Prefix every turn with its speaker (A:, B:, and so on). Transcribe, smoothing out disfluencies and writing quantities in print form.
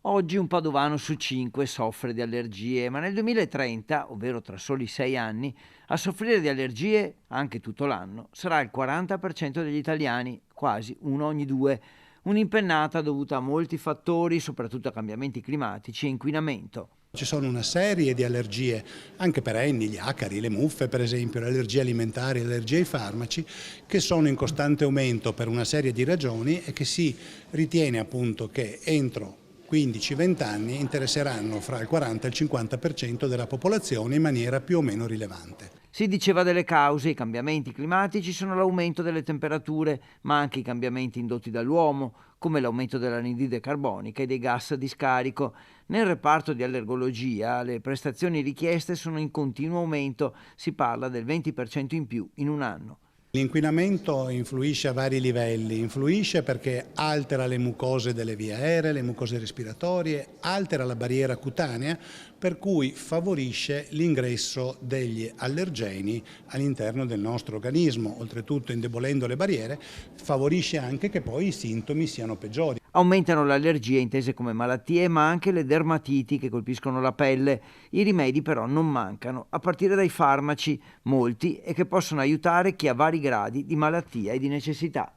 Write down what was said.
A: Oggi un padovano su 5 soffre di allergie, ma nel 2030, ovvero tra soli 6 anni, a soffrire di allergie anche tutto l'anno sarà il 40% degli italiani, quasi uno ogni due. Un'impennata dovuta a molti fattori, soprattutto a cambiamenti climatici e inquinamento.
B: Ci sono una serie di allergie, anche perenni, gli acari, le muffe per esempio, le allergie alimentari, le allergie ai farmaci, che sono in costante aumento per una serie di ragioni e che si ritiene appunto che entro 15-20 anni interesseranno fra il 40 e il 50% della popolazione in maniera più o meno rilevante.
A: Si diceva delle cause, i cambiamenti climatici sono l'aumento delle temperature, ma anche i cambiamenti indotti dall'uomo, come l'aumento dell'anidride carbonica e dei gas di scarico. Nel reparto di allergologia le prestazioni richieste sono in continuo aumento, si parla del 20% in più in un anno.
B: L'inquinamento influisce a vari livelli, influisce perché altera le mucose delle vie aeree, le mucose respiratorie, altera la barriera cutanea, per cui favorisce l'ingresso degli allergeni all'interno del nostro organismo, oltretutto indebolendo le barriere, favorisce anche che poi i sintomi siano peggiori.
A: Aumentano le allergie intese come malattie, ma anche le dermatiti che colpiscono la pelle. I rimedi però non mancano, a partire dai farmaci, molti, e che possono aiutare chi ha vari gradi di malattia e di necessità.